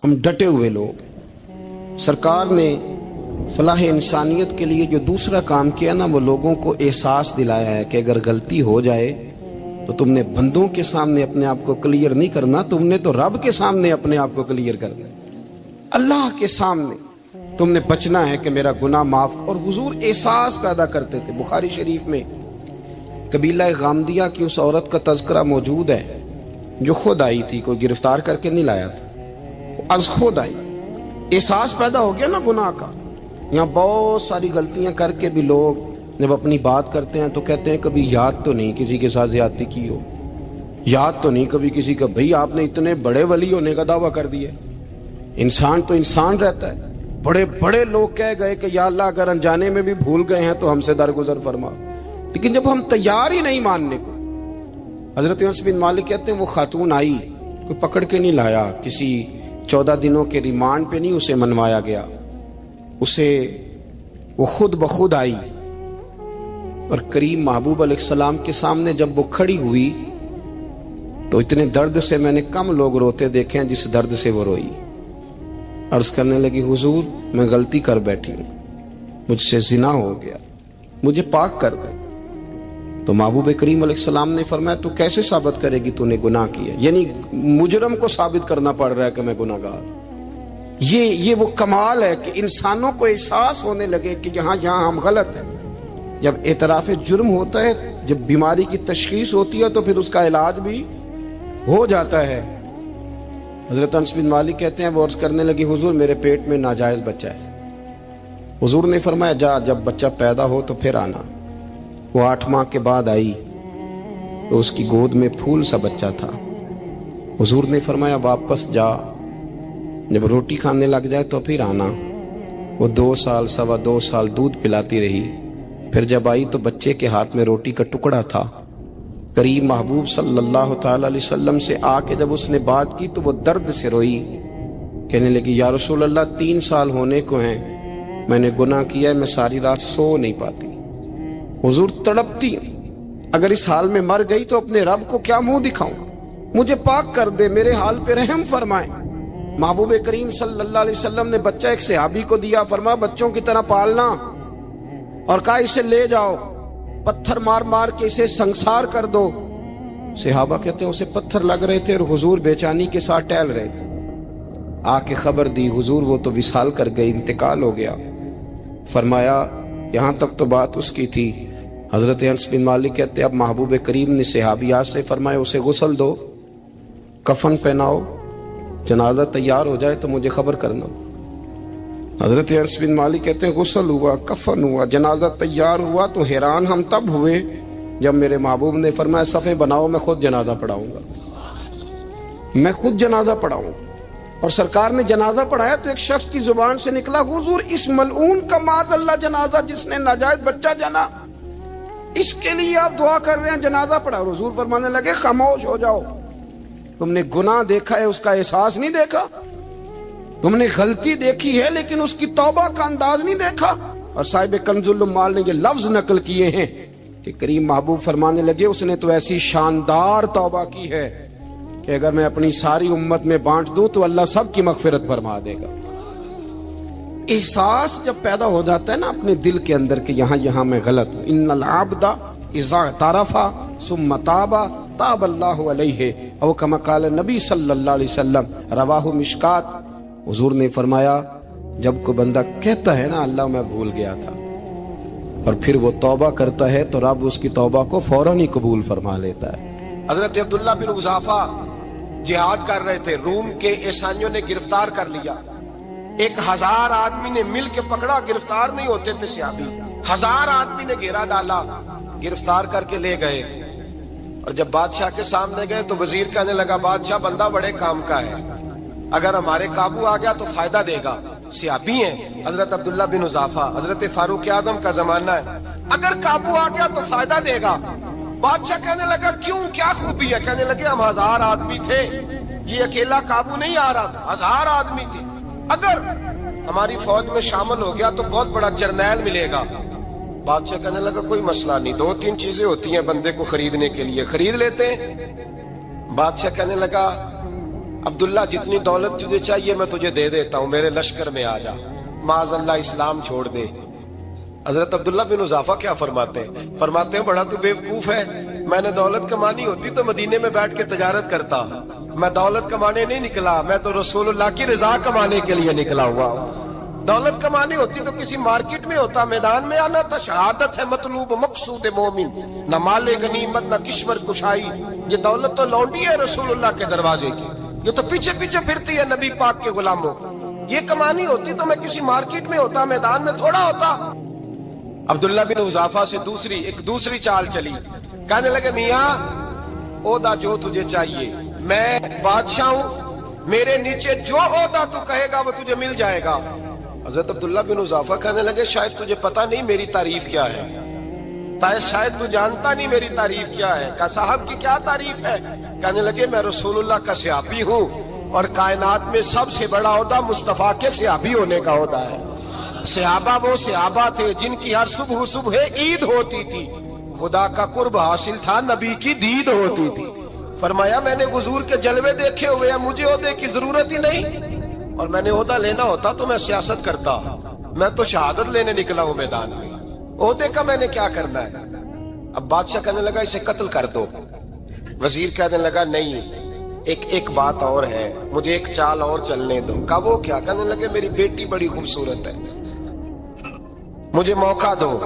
ہم ڈٹے ہوئے لوگ. سرکار نے فلاح انسانیت کے لیے جو دوسرا کام کیا نا، وہ لوگوں کو احساس دلایا ہے کہ اگر غلطی ہو جائے تو تم نے بندوں کے سامنے اپنے آپ کو کلیئر نہیں کرنا، تم نے تو رب کے سامنے اپنے آپ کو کلیئر کرنا، اللہ کے سامنے تم نے بچنا ہے کہ میرا گناہ معاف. اور حضور احساس پیدا کرتے تھے. بخاری شریف میں قبیلہ غامدیہ کی اس عورت کا تذکرہ موجود ہے جو خود آئی تھی، کوئی گرفتار کر کے نہیں لایا تھا، وہ از خود آئی. احساس پیدا ہو گیا نا گناہ کا. یہاں بہت ساری غلطیاں کر کے بھی لوگ جب اپنی بات کرتے ہیں تو کہتے ہیں کبھی یاد تو نہیں کسی کے ساتھ زیادتی کی ہو، یاد تو نہیں کبھی کسی کا. بھئی آپ نے اتنے بڑے ولی ہونے کا دعویٰ کر دیا. انسان تو انسان رہتا ہے. بڑے بڑے لوگ کہہ گئے کہ یا اللہ اگر انجانے میں بھی بھول گئے ہیں تو ہم سے درگزر فرما. لیکن جب ہم تیار ہی نہیں ماننے کو. حضرت انس بن مالک کہتے ہیں وہ خاتون آئی، کوئی پکڑ کے نہیں لایا، کسی 14 دنوں کے ریمانڈ پہ نہیں اسے منوایا گیا، اسے وہ خود بخود آئی. اور کریم محبوب علیہ السلام کے سامنے جب وہ کھڑی ہوئی تو اتنے درد سے میں نے کم لوگ روتے دیکھے ہیں جس درد سے وہ روئی. عرض کرنے لگی حضور میں غلطی کر بیٹھی ہوں، مجھ سے زنا ہو گیا، مجھے پاک کر دے. تو محبوب کریم علیہ السلام نے فرمایا تو کیسے ثابت کرے گی تو نے گناہ کیا؟ یعنی مجرم کو ثابت کرنا پڑ رہا ہے کہ میں گناہ گار. یہ وہ کمال ہے کہ انسانوں کو احساس ہونے لگے کہ یہاں ہم غلط ہیں. جب اعتراف جرم ہوتا ہے، جب بیماری کی تشخیص ہوتی ہے تو پھر اس کا علاج بھی ہو جاتا ہے. حضرت انس بن مالک کہتے ہیں وہ عرض کرنے لگی حضور میرے پیٹ میں ناجائز بچہ ہے. حضور نے فرمایا جا جب بچہ پیدا ہو تو پھر آنا. وہ 8 ماہ کے بعد آئی تو اس کی گود میں پھول سا بچہ تھا. حضور نے فرمایا واپس جا، جب روٹی کھانے لگ جائے تو پھر آنا. وہ 2 سال 2.25 سال دودھ پلاتی رہی. پھر جب آئی تو بچے کے ہاتھ میں روٹی کا ٹکڑا تھا. کریم محبوب صلی اللہ تعالی علیہ وسلم سے آ کے جب اس نے بات کی تو وہ درد سے روئی، کہنے لگی یا رسول اللہ 3 سال ہونے کو ہیں، میں نے گناہ کیا ہے، میں ساری رات سو نہیں پاتی. حضور تڑپتی اگر اس حال میں مر گئی تو اپنے رب کو کیا منہ دکھاؤں، مجھے پاک کر دے، میرے حال پہ رحم فرمائے. محبوب کریم صلی اللہ علیہ وسلم نے بچہ ایک صحابی کو دیا، فرمایا بچوں کی طرح پالنا، اور کہا اسے لے جاؤ، پتھر مار مار کے اسے سنسار کر دو. صحابہ کہتے ہیں اسے پتھر لگ رہے تھے اور حضور بے چینی کے ساتھ ٹہل رہے تھے. آ کے خبر دی حضور وہ تو وصال کر گئی، انتقال ہو گیا. فرمایا یہاں تک تو بات اس کی تھی. حضرت انس بن مالک کہتے اب محبوب کریم نے صحابیات سے فرمایا اسے غسل دو، کفن پہناؤ، جنازہ تیار ہو جائے تو مجھے خبر کرنا. حضرت انس بن مالک کہتے ہیں غسل ہوا، کفن ہوا، جنازہ تیار ہوا تو حیران ہم تب ہوئے جب میرے محبوب نے فرمایا صفے بناؤ میں خود جنازہ پڑھاؤں گا، میں خود جنازہ پڑھاؤں. اور سرکار نے جنازہ پڑھایا تو ایک شخص کی زبان سے نکلا حضور اس ملعون کا معاذ اللہ جنازہ جس نے ناجائز بچہ جنا، اس کے لیے آپ دعا کر رہے ہیں، جنازہ پڑھا. حضور فرمانے لگے خاموش ہو جاؤ، تم نے گناہ دیکھا ہے اس کا احساس نہیں دیکھا، تم نے غلطی دیکھی ہے لیکن اس کی توبہ کا انداز نہیں دیکھا. اور صاحب کنز العمال نے یہ لفظ نقل کیے ہیں کہ کریم محبوب فرمانے لگے اس نے تو ایسی شاندار توبہ کی ہے کہ اگر میں اپنی ساری امت میں بانٹ دوں تو اللہ سب کی مغفرت فرما دے گا. احساس جب پیدا ہو جاتا ہے نا اپنے دل کے اندر کہ یہاں میں غلط ہوں. ان العبد اذا اعترف ثم تاب تاب اللہ علیہ او کما قال نبی صلی اللہ علیہ وسلم، رواہ مشکات. حضور نے فرمایا جب کوئی بندہ کہتا ہے نا اللہ میں بھول گیا تھا اور پھر وہ توبہ کرتا ہے تو رب اس کی توبہ کو فوراً ہی قبول فرما لیتا ہے. حضرت عبداللہ بن حذافہ جہاد کر رہے تھے، روم کے عیسائیوں نے گرفتار کر لیا. 1000 آدمی نے مل کے پکڑا، گرفتار نہیں ہوتے تھے صحابی. 1000 آدمی نے گھیرا ڈالا، گرفتار کر کے لے گئے. اور جب بادشاہ کے سامنے گئے تو وزیر کہنے لگا بادشاہ بندہ بڑے کام کا ہے، اگر ہمارے قابو آ گیا تو فائدہ دے گا. صحابی ہیں حضرت عبداللہ بن حذافہ، حضرت فاروق اعظم کا زمانہ ہے، اگر قابو آ گیا تو فائدہ دے گا. بادشاہ کہنے لگا کیوں، کیا خوبی ہے؟ کہنے لگے ہم 1000 آدمی تھے، یہ اکیلا قابو نہیں آ رہا تھا، 1000 آدمی تھے، اگر ہماری فوج میں شامل ہو گیا تو بہت بڑا جرنیل ملے گا. بادشاہ کہنے لگا کوئی مسئلہ نہیں، 2-3 چیزیں ہوتی ہیں بندے کو خریدنے کے لیے، خرید لیتے ہیں. بادشاہ کہنے لگا عبداللہ جتنی دولت تجھے چاہیے میں تجھے دے دیتا ہوں، میرے لشکر میں آ جا، معاذ اللہ اسلام چھوڑ دے۔ حضرت عبداللہ بن حذافہ کیا فرماتے ہیں بڑا تو بیوقوف ہے، میں نے دولت کمانی ہوتی تو مدینے میں بیٹھ کے تجارت کرتا، میں دولت کمانے نہیں نکلا، میں تو رسول اللہ کی رضا کمانے کے لیے نکلا ہوا ہوں۔ دولت کمانی ہوتی تو کسی مارکیٹ میں ہوتا، میدان میں آنا تھا، شہادت ہے مطلوب مقصود مومن، نہ مال غنیمت نہ کشور کشائی، یہ دولت تو لونڈی ہے رسول اللہ کے دروازے کی، یہ تو پیچھے پیچھے پھرتی ہے نبی پاک کے غلاموں، یہ کمانی ہوتی تو میں کسی مارکیٹ میں ہوتا، میدان میں تھوڑا ہوتا۔ عبداللہ بن حذافہ سے دوسری چال چلی، کہنے لگے میاں عہدہ جو تجھے چاہیے، میں بادشاہ ہوں، میرے نیچے جو عہدہ تو کہے گا وہ تجھے مل جائے گا۔ حضرت عبداللہ بن حذافہ کہنے لگے شاید تجھے پتہ نہیں میری تعریف کیا ہے، شاید تو جانتا نہیں میری تعریف کیا ہے۔ کہا صاحب کی کیا تعریف ہے؟ کہنے لگے میں رسول اللہ کا صحابی ہوں اور کائنات میں سب سے بڑا عہدہ مصطفیٰ کے صحابی ہونے کا عہدہ ہے۔ صحابہ وہ صحابہ تھے جن کی ہر صبح عید ہوتی تھی، خدا کا قرب حاصل تھا، نبی کی دید ہوتی تھی۔ فرمایا میں نے حضور کے جلوے دیکھے ہوئے ہیں، مجھے عہدے کی ضرورت ہی نہیں، اور میں نے عہدہ لینا ہوتا تو میں سیاست کرتا، میں تو شہادت لینے نکلا ہوں میدان میں، عہدے کا میں نے کیا کرنا ہے۔ اب بادشاہ کہنے لگا اسے قتل کر دو، وزیر کہنے لگا نہیں ایک بات اور ہے، مجھے ایک چال اور چلنے دو۔ کہا وہ کیا؟ کہنے لگے میری بیٹی بڑی خوبصورت ہے، مجھے موقع دو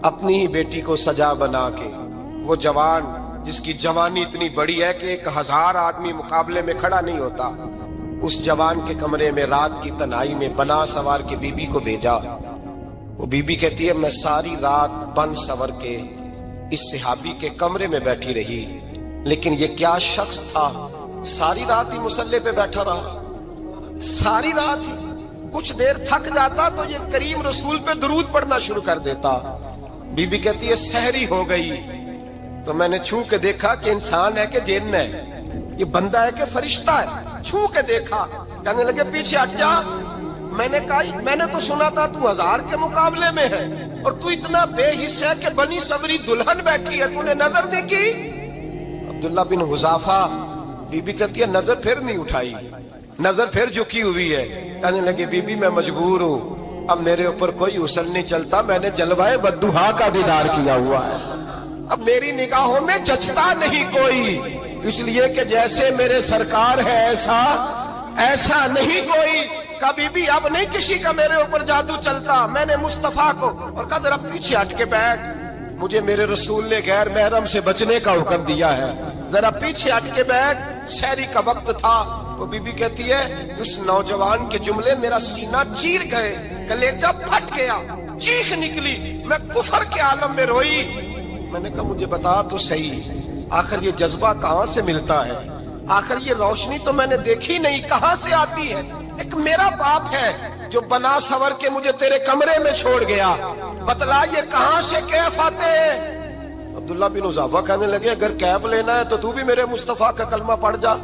اپنی ہی بیٹی کو سجا بنا کے، وہ جوان جس کی جوانی اتنی بڑی ہے کہ 1000 آدمی مقابلے میں کھڑا نہیں ہوتا، اس جوان کے کمرے میں رات کی تنہائی میں بنا سوار کے بی بی کو بھیجا۔ وہ بی بی کہتی ہے میں ساری رات بن سور کے اس صحابی کے کمرے میں بیٹھی رہی، لیکن یہ کیا شخص تھا، ساری رات ہی مسلح پہ بیٹھا رہا، ساری رات ہی، کچھ دیر تھک جاتا تو یہ کریم رسول پہ درود پڑھنا شروع کر دیتا۔ بی بی کہتی ہے سحری ہو گئی تو میں نے چھو کے دیکھا کہ انسان ہے کہ جن ہے، یہ بندہ ہے کہ فرشتہ ہے، چھو کے دیکھا۔ کہنے لگے پیچھے ہٹ جا، میں نے کہا میں نے تو سنا تھا تو 1000 کے مقابلے میں ہے اور تو اتنا بے حس ہے کہ بنی صبری دلہن بیٹھی ہے، تو نے نظر نہیں کی؟ عبداللہ بن حذافہ، بی بی کہتی ہے نظر پھر نہیں اٹھائی، نظر پھر جھکی ہوئی ہے۔ کہنے لگے بی بی میں مجبور ہوں، اب میرے اوپر کوئی حسن نہیں چلتا، میں نے جلوائے بدوہا کا دیدار کیا ہوا ہے، اب میری نگاہوں میں جچتا نہیں کوئی، اس لیے کہ جیسے میرے سرکار ہے ایسا نہیں کوئی۔ کبھی بھی اب نہیں کسی کا میرے اوپر جادو چلتا، میں نے مصطفیٰ کو، اور کہا ذرا پیچھے ہٹ کے بیٹھ، مجھے میرے رسول نے غیر محرم سے بچنے کا حکم دیا ہے، ذرا پیچھے ہٹ کے بیٹھ۔ سحری کا وقت تھا، وہ بی بی کہتی ہے اس نوجوان کے جملے میرا سینہ چیر گئے، کلیجہ پھٹ گیا، چیخ نکلی، میں کفر کے عالم میں روئی۔ میں نے کہا مجھے بتا تو صحیح، آخر یہ جذبہ کہاں سے ملتا ہے، آخر یہ روشنی تو میں نے دیکھی نہیں، کہاں سے آتی ہے؟ ایک میرا باپ ہے جو بنا سور کے مجھے تیرے کمرے میں چھوڑ گیا، بتلا یہ کہاں سے کیف آتے ہیں؟ عبداللہ بن حذافہ کہنے لگے اگر کیف لینا ہے تو تو بھی میرے مصطفیٰ کا کلمہ پڑھ جا،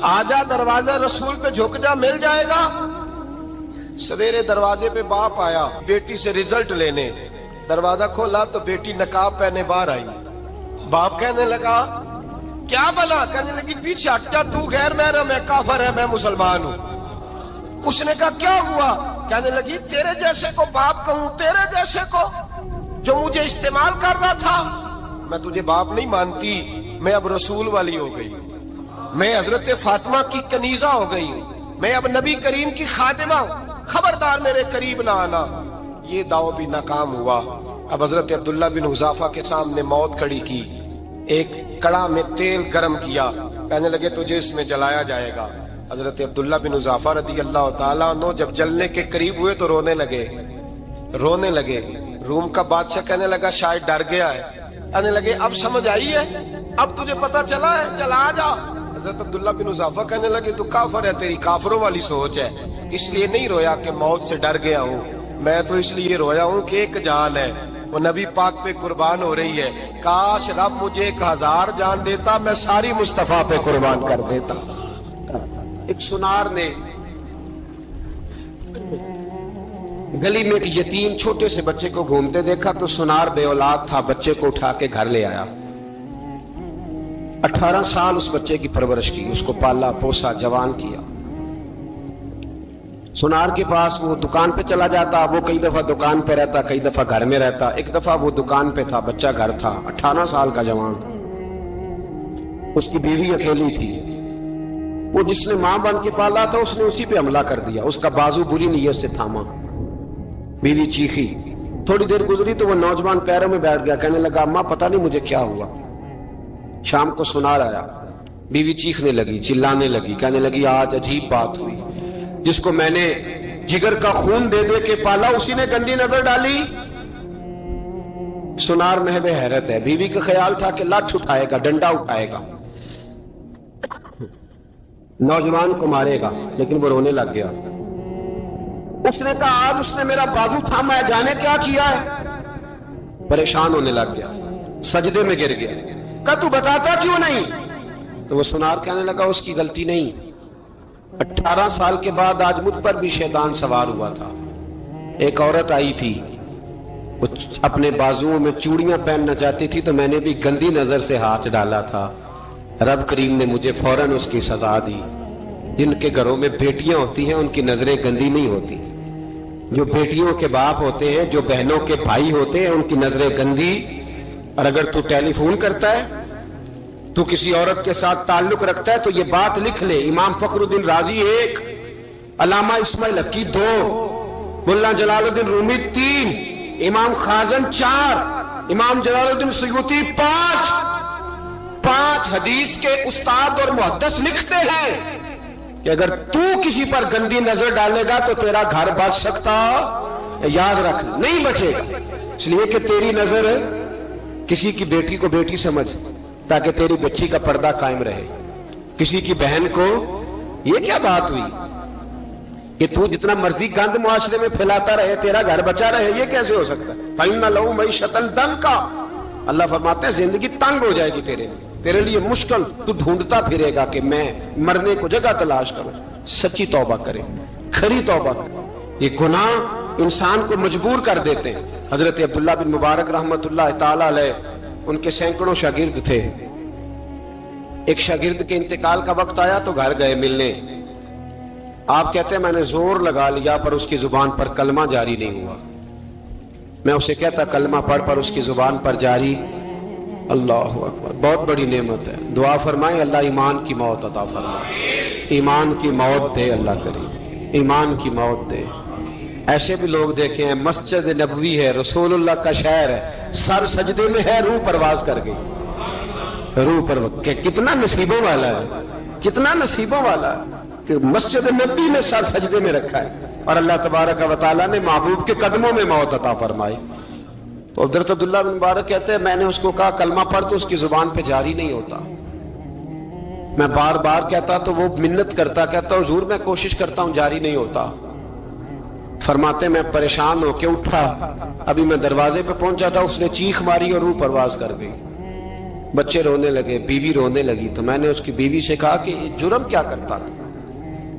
آجا دروازہ رسول پہ جھک جا، مل جائے گا۔ سویرے دروازے پہ باپ آیا بیٹی سے رزلٹ لینے، دروازہ کھولا تو بیٹی نقاب پہنے باہر آئی، باپ کہنے لگا کیا بلا؟ کہنے لگی پیچھے ہٹ جا، تو غیر محرم ہے، کافر ہے، میں مسلمان ہوں۔ اس نے کہا کیا ہوا؟ کہنے لگی تیرے جیسے کو باپ کہوں، تیرے جیسے کو جو مجھے استعمال کر رہا تھا، میں تجھے باپ نہیں مانتی، میں اب رسول والی ہو گئی، میں حضرت فاطمہ کی کنیزہ ہو گئی ہوں، میں اب نبی کریم کی خادمہ ہوں، خبردار میرے قریب نہ آنا۔ یہ داؤ بھی ناکام ہوا۔ اب حضرت عبداللہ بن حذافہ کے سامنے موت کھڑی کی، ایک کڑا میں تیل گرم کیا، کہنے لگے تجھے اس میں جلایا جائے گا۔ حضرت عبداللہ بن حذافہ رضی اللہ تعالیٰ عنہ جب جلنے کے قریب ہوئے تو رونے لگے۔ روم کا بادشاہ کہنے لگا شاید ڈر گیا ہے، کہنے لگے اب سمجھ آئی ہے، اب تجھے پتا چلا ہے، چلا آ جا۔ حضرت عبداللہ بن حذافہ کہنے لگے تو کافر ہے، تیری کافروں والی سوچ ہے، اس لیے نہیں رویا کہ موت سے ڈر گیا ہوں، میں تو اس لیے رویا ہوں کہ ایک جان ہے، وہ نبی پاک پہ قربان ہو رہی ہے، کاش رب مجھے 1000 جان دیتا، میں ساری مصطفیٰ پہ قربان کر دیتا۔ ایک سنار نے گلی میں ایک یتیم چھوٹے سے بچے کو گھومتے دیکھا تو سنار بے اولاد تھا، بچے کو اٹھا کے گھر لے آیا، 18 سال اس بچے کی پرورش کی، اس کو پالا پوسا جوان کیا۔ سونار کے پاس وہ دکان پہ چلا جاتا، وہ کئی دفعہ دکان پہ رہتا، کئی دفعہ گھر میں رہتا۔ ایک دفعہ وہ دکان پہ تھا، بچہ گھر تھا، 18 سال کا جوان، اس کی بیوی اکیلی تھی۔ وہ جس نے ماں بن کے پالا تھا اس نے اسی پہ حملہ کر دیا، اس کا بازو بری نیت سے تھاما، بیوی چیخی۔ تھوڑی دیر گزری تو وہ نوجوان پیروں میں بیٹھ گیا، کہنے لگا اماں پتہ نہیں مجھے کیا ہوا۔ شام کو سونار آیا، بیوی چیخنے لگی، چلانے لگی، کہنے لگی آج عجیب بات ہوئی، جس کو میں نے جگر کا خون دے دے کے پالا اسی نے گندی نظر ڈالی۔ سونار محو حیرت ہے، بیوی کا خیال تھا کہ لاٹھ اٹھائے گا، ڈنڈا اٹھائے گا، نوجوان کو مارے گا، لیکن وہ رونے لگ گیا۔ اس نے کہا آج اس نے میرا بازو تھاما ہے، جانے کیا کیا ہے۔ پریشان ہونے لگ گیا، سجدے میں گر گیا، کہا تو بتاتا کیوں نہیں؟ تو وہ سونار کہنے لگا اس کی غلطی نہیں، 18 سال کے بعد آج مجھ پر بھی شیطان سوار ہوا تھا۔ ایک عورت آئی تھی، وہ اپنے بازوؤں میں چوڑیاں پہننا چاہتی تھی تو میں نے بھی گندی نظر سے ہاتھ ڈالا تھا، رب کریم نے مجھے فوراً اس کی سزا دی۔ جن کے گھروں میں بیٹیاں ہوتی ہیں ان کی نظریں گندی نہیں ہوتی، جو بیٹیوں کے باپ ہوتے ہیں، جو بہنوں کے بھائی ہوتے ہیں، ان کی نظریں گندی۔ اور اگر تو ٹیلی فون کرتا ہے، تو کسی عورت کے ساتھ تعلق رکھتا ہے تو یہ بات لکھ لے، امام فخر الدین رازی 1، علامہ اسماعیل حقی 2، ملا جلال الدین رومی 3، امام خازن 4، امام جلال الدین سیوطی 5 حدیث کے استاد اور محدث لکھتے ہیں کہ اگر تو کسی پر گندی نظر ڈالے گا تو تیرا گھر بچ سکتا، یاد رکھ نہیں بچے گا، اس لیے کہ تیری نظر کسی کی بیٹی کو بیٹی سمجھ تاکہ تیری بچی کا پردہ قائم رہے، کسی کی بہن کو۔ یہ کیا بات ہوئی کہ تو جتنا مرضی گند معاشرے میں پھیلاتا رہے تیرا گھر بچا رہے؟ یہ کیسے ہو سکتا ہے؟ فَإِنَّ لَهُ مَعِيشَةً ضَنْكَ، اللہ فرماتے ہیں زندگی تنگ ہو جائے گی تیرے لیے مشکل، تو ڈھونڈتا پھرے گا کہ میں مرنے کو جگہ تلاش کروں۔ سچی توبہ کرے، کھری توبہ کرے۔ یہ گناہ انسان کو مجبور کر دیتے ہیں۔ حضرت عبداللہ بن مبارک رحمت اللہ تعالی علیہ، ان کے سینکڑوں شاگرد تھے، ایک شاگرد کے انتقال کا وقت آیا تو گھر گئے ملنے۔ آپ کہتے ہیں میں نے زور لگا لیا پر اس کی زبان پر کلمہ جاری نہیں ہوا۔ میں اسے کہتا کلمہ پڑھ پر اس کی زبان پر جاری۔ اللہ اکبر، بہت بڑی نعمت ہے۔ دعا فرمائیں اللہ ایمان کی موت عطا فرمائے، ایمان کی موت دے اللہ کریم، ایمان کی موت دے۔ ایسے بھی لوگ دیکھے ہیں، مسجد نبوی ہے، رسول اللہ کا شہر ہے، سر سجدے میں ہے، روح پرواز کر گئی، روح پرواز۔ کتنا نصیبوں والا ہے، کتنا نصیبوں والا ہے کہ مسجد نبوی میں سر سجدے میں رکھا ہے اور اللہ تبارک و تعالیٰ نے محبوب کے قدموں میں موت عطا فرمائی۔ تو حضرت عبداللہ بن مبارک کہتے ہیں میں نے اس کو کہا کلمہ پڑھ تو اس کی زبان پہ جاری نہیں ہوتا۔ میں بار بار کہتا تو وہ منت کرتا، کہتا حضور میں کوشش کرتا ہوں جاری نہیں ہوتا۔ فرماتے میں پریشان ہو کے اٹھا، ابھی میں دروازے پہ پہنچا تھا، اس نے چیخ ماری اور روح پرواز کر گئی۔ بچے رونے لگے، بیوی رونے لگی، تو میں نے اس کی بیوی سے کہا کہ جرم کیا کرتا تھا،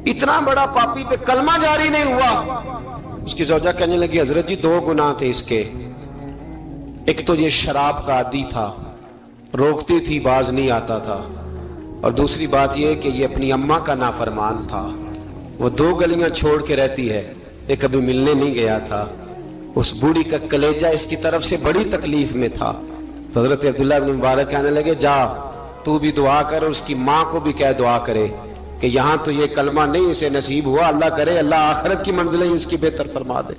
اتنا بڑا پاپی پہ کلمہ جاری نہیں ہوا۔ اس کی زوجہ کہنے لگی حضرت جی 2 گناہ تھے اس کے، ایک تو یہ شراب کا عادی تھا، روکتی تھی باز نہیں آتا تھا، اور دوسری بات یہ کہ یہ اپنی اماں کا نافرمان تھا، وہ 2 گلیاں چھوڑ کے رہتی ہے، یہ کبھی ملنے نہیں گیا تھا، اس بوڑھی کا کلیجہ اس کی طرف سے بڑی تکلیف میں تھا۔ تو حضرت عبداللہ بن مبارک کہنے لگے جا تو بھی دعا کر اور اس کی ماں کو بھی کہہ دعا کرے کہ یہاں تو یہ کلمہ نہیں اسے نصیب ہوا، اللہ کرے اللہ آخرت کی منزلیں اس کی بہتر فرما دے۔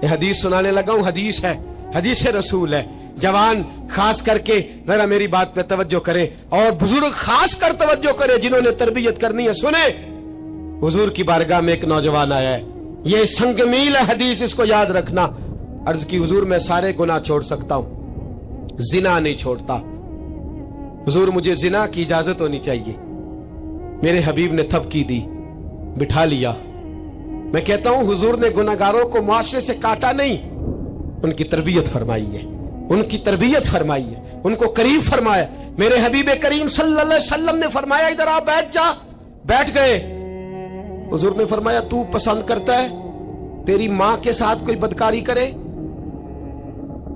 یہ حدیث سنانے لگا ہوں، حدیث ہے، حدیث رسول ہے۔ جوان خاص کر کے ذرا میری بات پہ توجہ کریں اور بزرگ خاص کر توجہ کریں جنہوں نے تربیت کرنی ہے۔ سنیں، حضور کی بارگاہ میں ایک نوجوان آیا ہے، یہ سنگ میل ہے حدیث، اس کو یاد رکھنا۔ عرض کی حضور میں سارے گناہ چھوڑ سکتا ہوں، زنا نہیں چھوڑتا، حضور مجھے زنا کی اجازت ہونی چاہیے۔ میرے حبیب نے تھپکی دی، بٹھا لیا۔ میں کہتا ہوں حضور نے گناہگاروں کو معاشرے سے کاٹا نہیں، ان کی تربیت فرمائی ہے، ان کی تربیت فرمائی ہے، ان کو قریب فرمایا۔ میرے حبیب کریم صلی اللہ علیہ وسلم نے فرمایا ادھر آ بیٹھ جا، بیٹھ گئے۔ حضور نے فرمایا تو پسند کرتا ہے تیری ماں کے ساتھ کوئی بدکاری کرے؟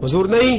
حضور نہیں،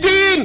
3,